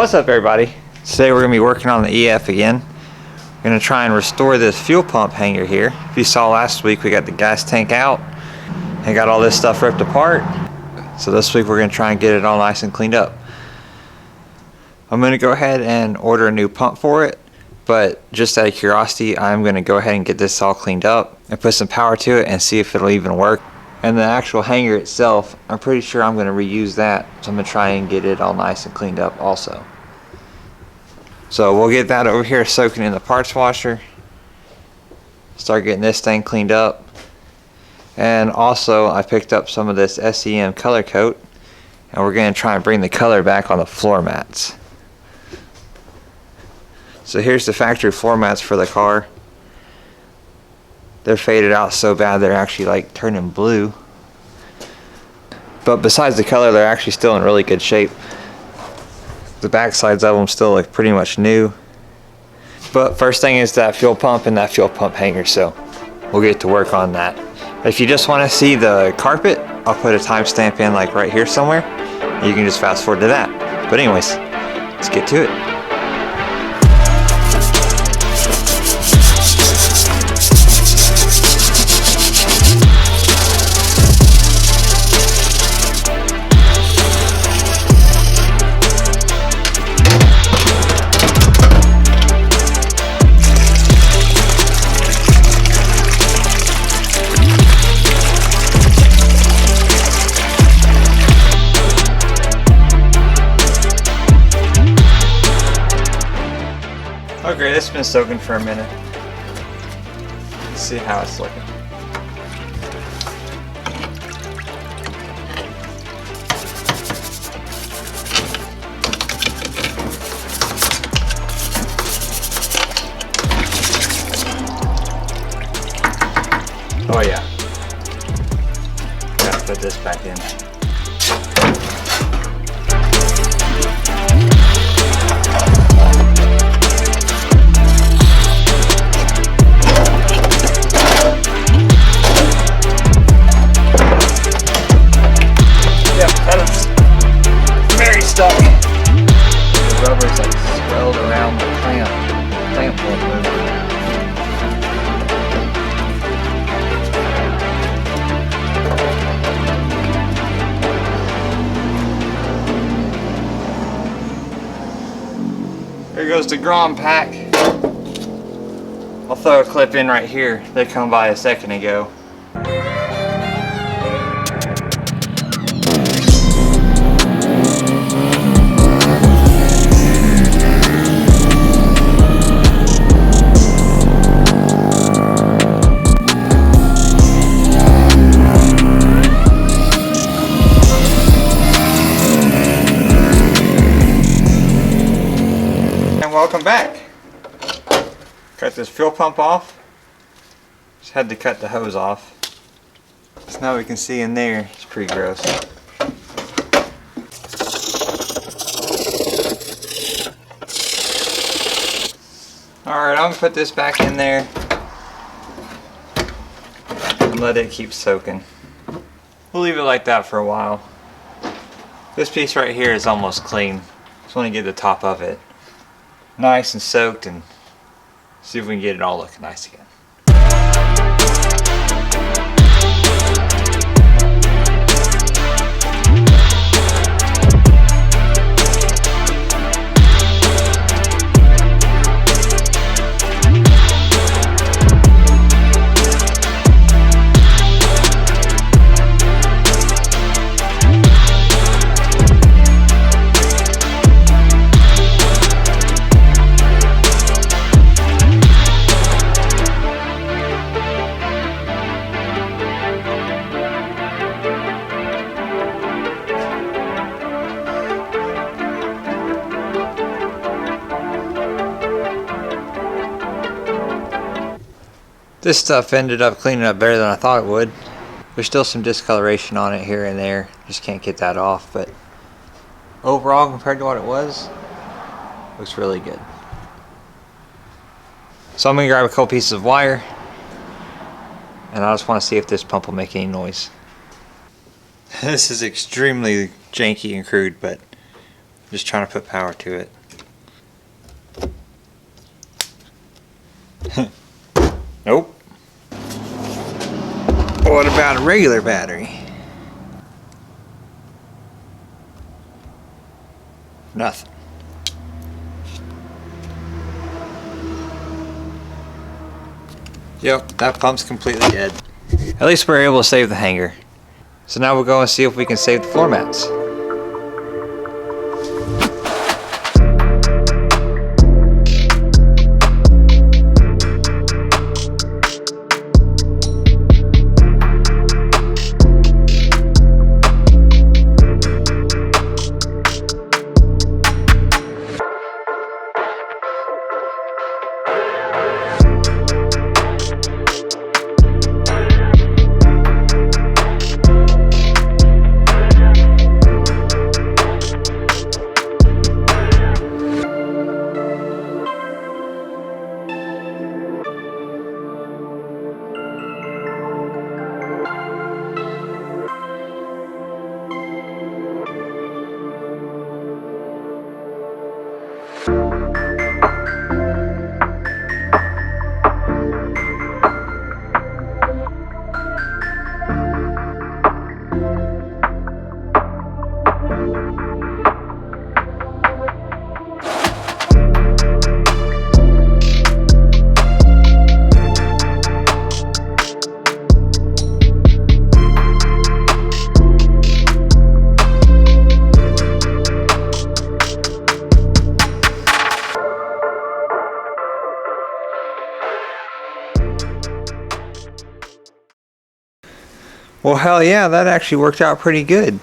What's up, everybody? Today we're going to be working on the EF again. We're going to try and restore this fuel pump hanger here. If you saw last week, we got the gas tank out and got all this stuff ripped apart. So this week we're going to try and get it all nice and cleaned up. I'm going to go ahead and order a new pump for it, but just out of curiosity, I'm going to go ahead and get this all cleaned up and put some power to it and see if it'll even work. And the actual hanger itself, I'm pretty sure I'm going to reuse that. So I'm going to try and get it all nice and cleaned up also. So we'll get that over here soaking in the parts washer. Start getting this thing cleaned up. And also I picked up some of this SEM color coat. And we're going to try and bring the color back on the floor mats. So here's the factory floor mats for the car. They're faded out so bad they're actually like turning blue. But besides the color, they're actually still in really good shape. The back sides of them still look pretty much new. But first thing is that fuel pump and that fuel pump hanger, so we'll get to work on that. If you just want to see the carpet, I'll put a timestamp in like right here somewhere. You can just fast forward to that. But anyways, let's get to it. Okay, this has been soaking for a minute. Let's see how it's looking. Oh yeah. Gotta put this back in. Stuck. The rubber's like swelled around the clamp won't move. There goes the Grom pack. I'll throw a clip in right here. They come by a second ago. Welcome back. Cut this fuel pump off. Just had to cut the hose off. So now we can see in there. It's pretty gross. Alright, I'm going to put this back in there and let it keep soaking. We'll leave it like that for a while. This piece right here is almost clean. Just want to get the top of it nice and soaked and see if we can get it all looking nice again. This stuff ended up cleaning up better than I thought it would. There's still some discoloration on it here and there. Just can't get that off, but overall, compared to what it was, looks really good. So I'm going to grab a couple pieces of wire and I just want to see if this pump will make any noise. This is extremely janky and crude, but Just trying to put power to it. Nope. What about a regular battery? Nothing. Yep, that pump's completely dead. At least we're able to save the hanger. So now we'll go and see if we can save the floor mats. Well, hell yeah, that actually worked out pretty good.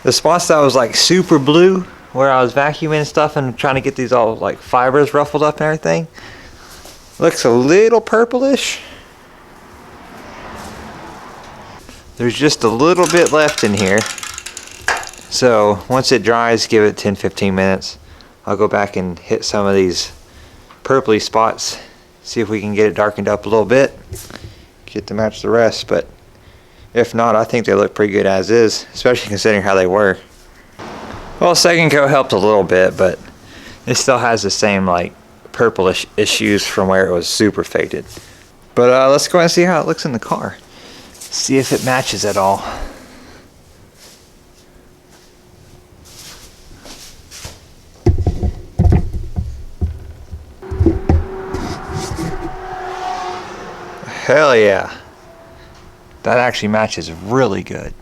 The spots that was like super blue, where I was vacuuming stuff and trying to get these all like fibers ruffled up and everything, looks a little purplish. There's just a little bit left in here. So once it dries, give it 10-15 minutes. I'll go back and hit some of these purpley spots, see if we can get it darkened up a little bit, get to match the rest. But if not, I think they look pretty good as is, especially considering how they were. Well, second coat helped a little bit, but it still has the same like purplish issues from where it was super faded. But let's go and see how it looks in the car. See if it matches at all. Hell yeah. That actually matches really good.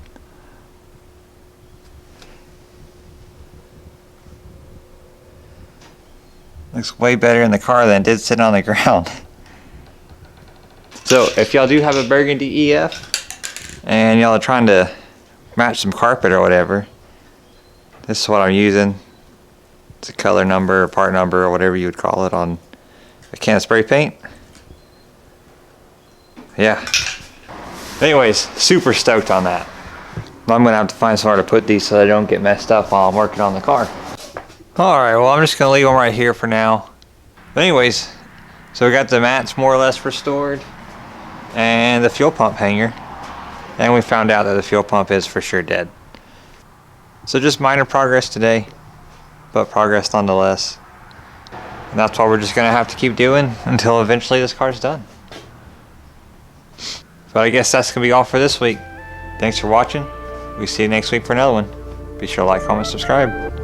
Looks way better in the car than it did sitting on the ground. So if y'all do have a burgundy EF and y'all are trying to match some carpet or whatever, this is what I'm using. It's a color number or part number or whatever you would call it on a can of spray paint. Yeah. Anyways, super stoked on that. I'm gonna have to find somewhere to put these so they don't get messed up while I'm working on the car. Alright, well I'm just gonna leave them right here for now. But anyways, so we got the mats more or less restored and the fuel pump hanger. And we found out that the fuel pump is for sure dead. So just minor progress today, but progress nonetheless. And that's what we're just gonna have to keep doing until eventually this car's done. But I guess that's going to be all for this week. Thanks for watching. We'll see you next week for another one. Be sure to like, comment, subscribe.